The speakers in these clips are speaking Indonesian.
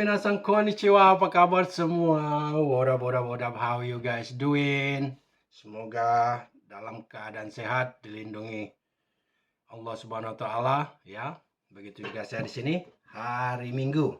minasan konnichiwa, apa kabar semua? What up, how you guys doing? Semoga dalam keadaan sehat, dilindungi Allah Subhanahu wa taala ya. Begitu juga saya di sini hari Minggu.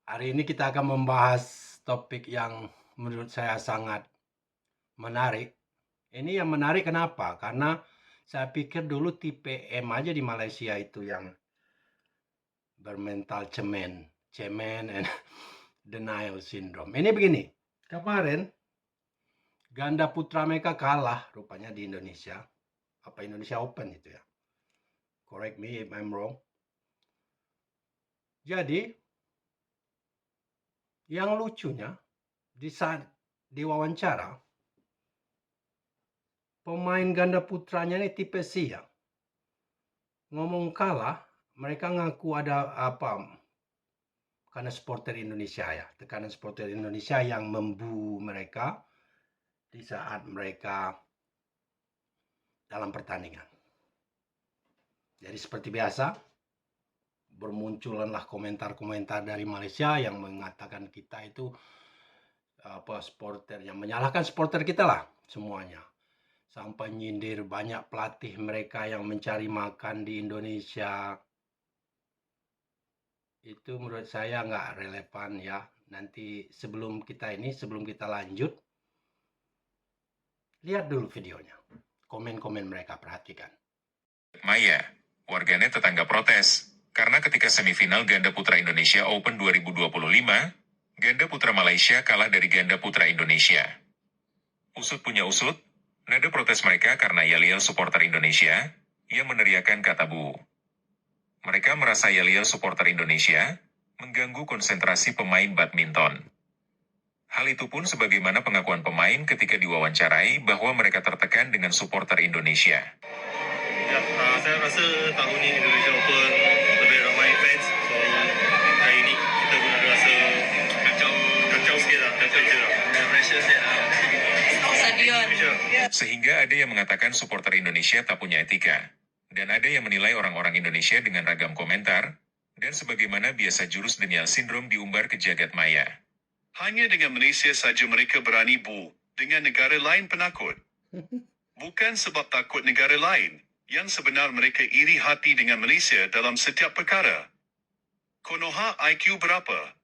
Hari ini kita akan membahas topik yang menurut saya sangat menarik. Ini yang menarik kenapa? Karena saya pikir dulu tipe M aja di Malaysia itu yang bermental cemen and denial syndrome. Ini begini, kemarin ganda putra mereka kalah rupanya di Indonesia. Apa Indonesia Open itu ya? Correct me if I'm wrong. Jadi, yang lucunya di saat diwawancara, pemain ganda putranya ini tipe C ya. Ngomong kalah, mereka ngaku ada apa? Karena supporter Indonesia ya, tekanan supporter Indonesia yang membu mereka di saat mereka dalam pertandingan. Jadi seperti biasa, bermunculanlah komentar-komentar dari Malaysia yang mengatakan kita itu supporter, yang menyalahkan supporter kita lah semuanya. Sampai nyindir banyak pelatih mereka yang mencari makan di Indonesia. Itu menurut saya nggak relevan ya. Nanti sebelum kita lanjut, lihat dulu videonya. Komen-komen mereka, perhatikan. Maya, warganet tetangga protes, karena ketika semifinal ganda putra Indonesia Open 2025, ganda putra Malaysia kalah dari ganda putra Indonesia. Usut punya usut, nada protes mereka karena yel-yel supporter Indonesia, yang meneriakan kata bu. Mereka merasa yel-yel supporter Indonesia mengganggu konsentrasi pemain badminton. Hal itu pun sebagaimana pengakuan pemain ketika diwawancarai bahwa mereka tertekan dengan supporter Indonesia. Ya, saya rasa tahun ini Indonesia Open lebih ramai fans. So, hari ini kita pun ada rasa kacau sikit lah. Malaysia stadion. Sehingga ada yang mengatakan supporter Indonesia tak punya etika. Dan ada yang menilai orang-orang Indonesia dengan ragam komentar. Dan sebagaimana biasa jurus denial syndrome diumbar ke jagat maya. Hanya dengan Malaysia saja mereka berani bu, dengan negara lain penakut. Bukan sebab takut negara lain, yang sebenar mereka iri hati dengan Malaysia dalam setiap perkara. Konoha IQ berapa?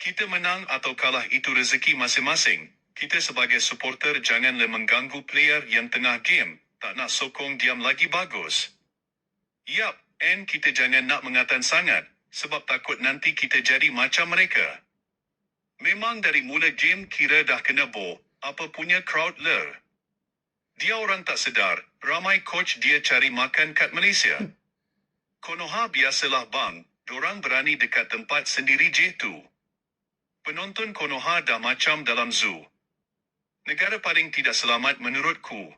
Kita menang atau kalah itu rezeki masing-masing. Kita sebagai supporter janganlah mengganggu player yang tengah game, tak nak sokong diam lagi bagus. Yap, and kita jangan nak mengatan sangat, sebab takut nanti kita jadi macam mereka. Memang dari mula game kira dah kena bo, apa punya crowd ler. Dia orang tak sedar, ramai coach dia cari makan kat Malaysia. Konoha biasalah bang, dorang berani dekat tempat sendiri je tu. Penonton Konoha dah macam dalam zoo. Negara paling tidak selamat menurutku.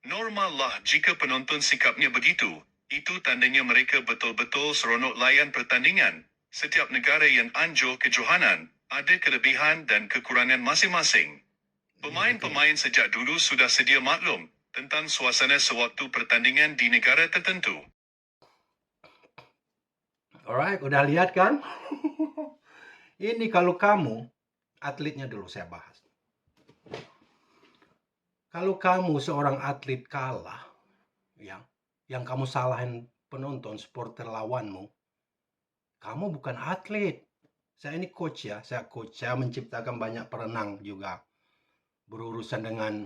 Normal lah jika penonton sikapnya begitu, itu tandanya mereka betul-betul seronok layan pertandingan. Setiap negara yang anjur kejohanan, ada kelebihan dan kekurangan masing-masing. Pemain-pemain sejak dulu sudah sedia maklum tentang suasana sewaktu pertandingan di negara tertentu. Alright, udah lihat kan? Ini kalau kamu, atletnya dulu saya bahas. Kalau kamu seorang atlet kalah, ya, yang kamu salahin penonton, supporter lawanmu, kamu bukan atlet. Saya ini coach ya, saya menciptakan banyak perenang juga. Berurusan dengan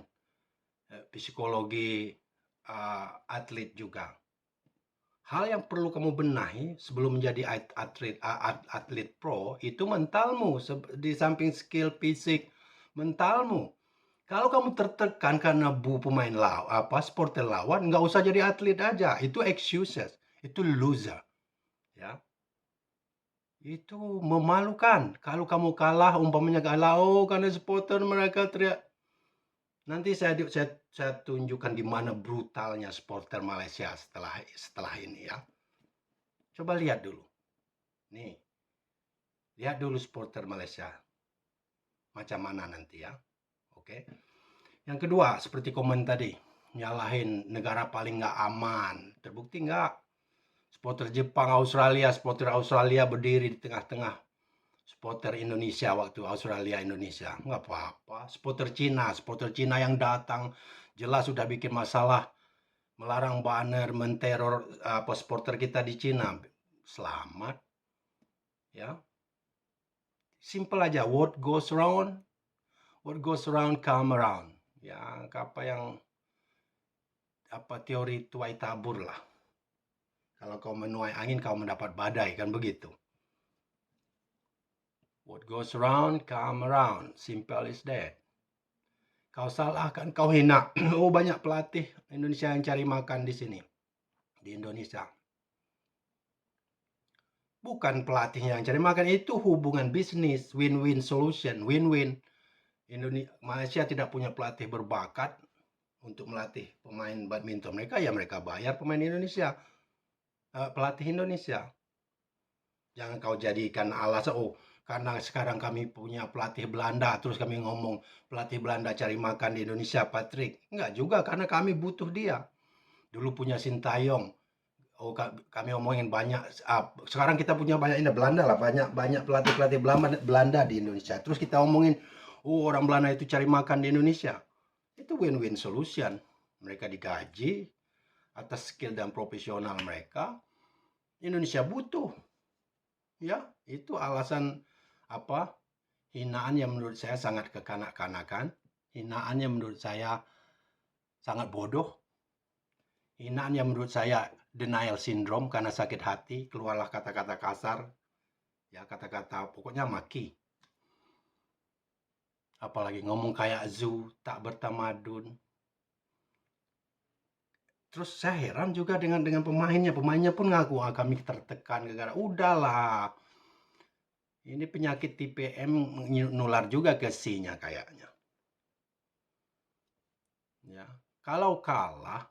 psikologi atlet juga. Hal yang perlu kamu benahi sebelum menjadi atlet pro itu mentalmu, di samping skill fisik, mentalmu. Kalau kamu tertekan karena pemain supporter lawan, nggak usah jadi atlet aja. Itu excuses, itu loser, ya. Itu memalukan. Kalau kamu kalah, umpamanya kalah, karena supporter mereka teriak. Nanti saya tunjukkan di mana brutalnya supporter Malaysia setelah ini ya. Coba lihat dulu. Nih. Lihat dulu supporter Malaysia. Macam mana nanti ya. Oke. Yang kedua, seperti komen tadi, nyalahin negara paling nggak aman. Terbukti nggak? Supporter Jepang, supporter Australia berdiri di tengah-tengah supporter Indonesia waktu Australia Indonesia. Nggak apa-apa. Supporter Cina yang datang jelas sudah bikin masalah, melarang banner, menteror supporter kita di Cina. Selamat, ya. Simple aja. What goes around come around. Ya, teori tuai tabur lah. Kalau kau menuai angin, kau mendapat badai, kan begitu. What goes around, come around. Simple is that. Kau salahkan, kau hina. Oh, banyak pelatih Indonesia yang cari makan di sini. Di Indonesia. Bukan pelatih yang cari makan, itu hubungan bisnis. Win-win solution, win-win. Malaysia tidak punya pelatih berbakat untuk melatih pemain badminton mereka, ya mereka bayar pemain Indonesia. Pelatih Indonesia. Jangan kau jadikan alasan, oh karena sekarang kami punya pelatih Belanda, terus kami ngomong pelatih Belanda cari makan di Indonesia, Patrick. Enggak juga, karena kami butuh dia. Dulu punya Sintayong. Oh, kami ngomongin banyak. Sekarang kita punya banyak ini Belanda lah, banyak pelatih Belanda di Indonesia. Terus kita ngomongin, oh orang Belanda itu cari makan di Indonesia. Itu win-win solution. Mereka digaji atas skill dan profesional mereka. Indonesia butuh. Ya, itu alasan hinaan yang menurut saya sangat kekanak-kanakan, hinaan yang menurut saya sangat bodoh, hinaan yang menurut saya denial syndrome karena sakit hati, keluarlah kata-kata kasar, ya kata-kata pokoknya maki. Apalagi ngomong kayak zoo, tak bertamadun. Terus saya heran juga dengan pemainnya pun ngaku kami tertekan gara-gara udahlah. Ini penyakit TPM nular juga ke C-nya kayaknya. Ya, kalau kalah,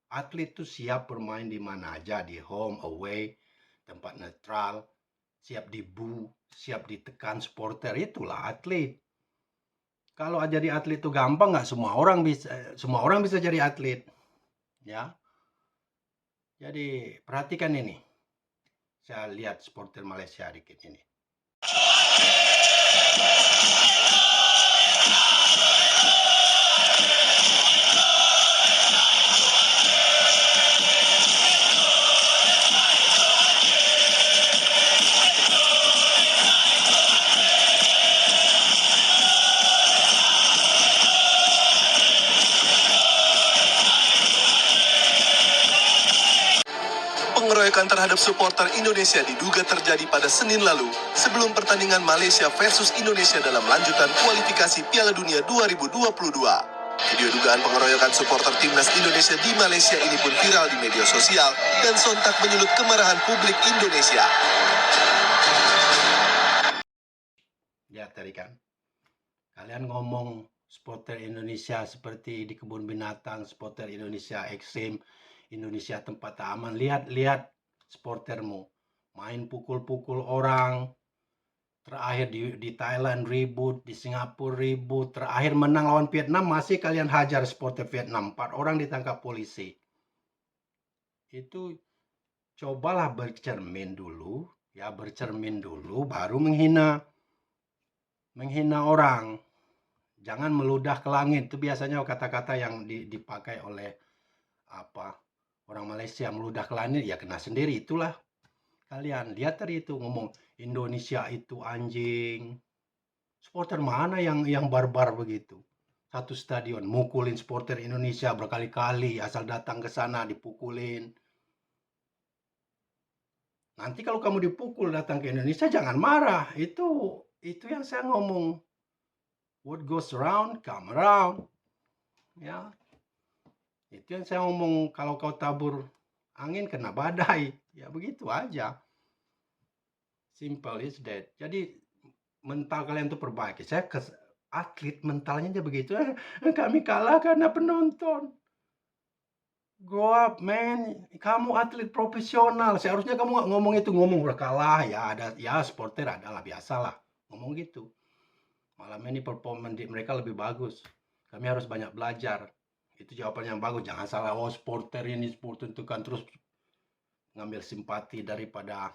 atlet itu siap bermain di mana aja, di home, away, tempat netral, siap dibu, siap ditekan supporter, itulah atlet. Kalau jadi atlet itu gampang, nggak semua orang bisa jadi atlet. Ya. Jadi perhatikan ini. Saya lihat supporter Malaysia dikit ini. Pengeroyokan terhadap supporter Indonesia diduga terjadi pada Senin lalu sebelum pertandingan Malaysia versus Indonesia dalam lanjutan kualifikasi Piala Dunia 2022. Video dugaan pengeroyokan supporter timnas Indonesia di Malaysia ini pun viral di media sosial dan sontak menyulut kemarahan publik Indonesia. Lihat tadi kan, kalian ngomong supporter Indonesia seperti di kebun binatang, supporter Indonesia ekstrim, Indonesia tempat aman. Lihat supportermu main pukul-pukul orang. Terakhir di Thailand ribut, di Singapura ribut, terakhir menang lawan Vietnam, masih kalian hajar supporter Vietnam. 4 orang ditangkap polisi. Itu cobalah bercermin dulu, baru menghina orang. Jangan meludah ke langit. Itu biasanya kata-kata yang dipakai oleh orang Malaysia, meludah ke langit, ya kena sendiri. Itulah kalian. Lihat tadi itu ngomong Indonesia itu anjing. Supporter mana yang barbar begitu? Satu stadion mukulin supporter Indonesia berkali-kali, asal datang ke sana dipukulin. Nanti kalau kamu dipukul datang ke Indonesia, jangan marah. Itu yang saya ngomong. What goes around, come around. Ya. Itu yang saya ngomong, kalau kau tabur angin kena badai. Ya begitu aja. Simple is that. Jadi mental kalian tuh perbaiki. Saya atlet mentalnya aja begitu. Kami kalah karena penonton. Grow up, man. Kamu atlet profesional. Seharusnya kamu nggak ngomong itu. Ngomong udah kalah, ya supporter adalah biasalah. Ngomong gitu. Malam ini performa mereka lebih bagus. Kami harus banyak belajar. Itu jawaban yang bagus. Jangan salah, supporter ini, supporter itu kan terus ngambil simpati daripada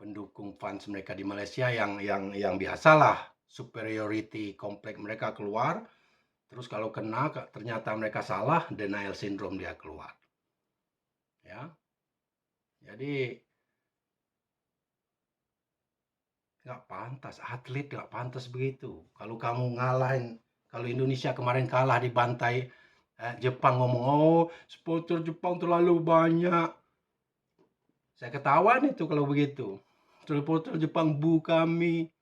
pendukung fans mereka di Malaysia yang biasalah superiority kompleks mereka keluar. Terus kalau kena ternyata mereka salah, denial syndrome dia keluar. Ya. Jadi nggak pantas, atlet nggak pantas begitu. Kalau kamu ngalahin, kalau Indonesia kemarin kalah dibantai Jepang, ngomong, oh supporter Jepang terlalu banyak. Saya ketahuan itu kalau begitu. Supporter Jepang bu kami.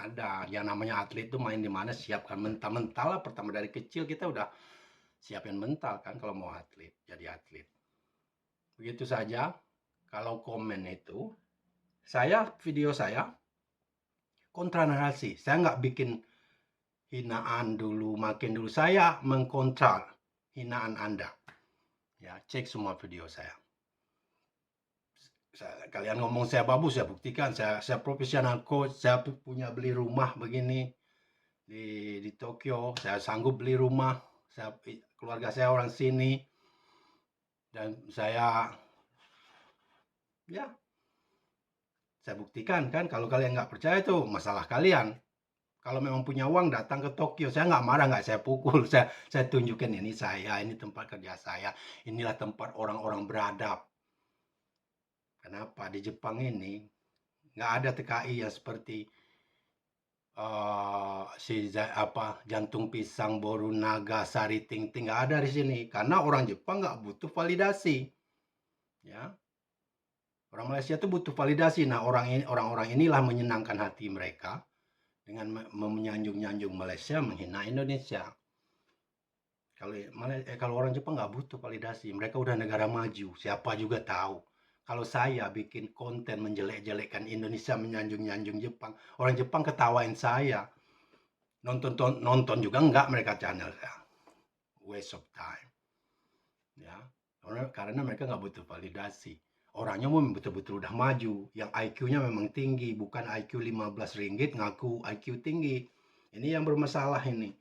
Ada, yang namanya atlet itu main di mana siapkan mental lah. Pertama dari kecil kita udah siapin mental kan kalau mau atlet, jadi atlet. Begitu saja. Kalau komen itu, video saya kontra narasi. Saya nggak bikin hinaan dulu, makin dulu. Saya mengkontra hinaan Anda. Ya, cek semua video saya. Kalian ngomong saya bagus, saya buktikan. Saya profesional coach, saya punya beli rumah begini di Tokyo. Saya sanggup beli rumah. Keluarga saya orang sini. Dan saya buktikan kan. Kalau kalian nggak percaya itu masalah kalian. Kalau memang punya uang datang ke Tokyo, saya nggak marah, nggak saya pukul. Saya tunjukin ini tempat kerja saya. Inilah tempat orang-orang beradab. Kenapa di Jepang ini nggak ada TKI yang seperti Jantung Pisang, Borunaga, Sari Ting-Ting, nggak ada di sini. Karena orang Jepang nggak butuh validasi. Ya, orang Malaysia itu butuh validasi. Nah, orang-orang inilah menyenangkan hati mereka dengan menyanjung-nyanjung Malaysia, menghina Indonesia. Kalau orang Jepang nggak butuh validasi, mereka udah negara maju, siapa juga tahu. Kalau saya bikin konten menjelek-jelekkan Indonesia, menyanjung-nyanjung Jepang, orang Jepang ketawain saya. Nonton juga enggak mereka channel saya. Waste of time. Ya, karena mereka nggak butuh validasi. Orangnya memang betul-betul udah maju, yang IQ-nya memang tinggi, bukan IQ 15 ringgit ngaku IQ tinggi. Ini yang bermasalah ini.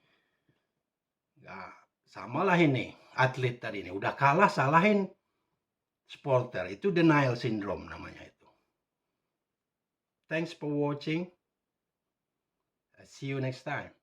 Nah, samalah ini, atlet tadi ini. Udah kalah, salahin supporter. Itu denial syndrome namanya itu. Thanks for watching. See you next time.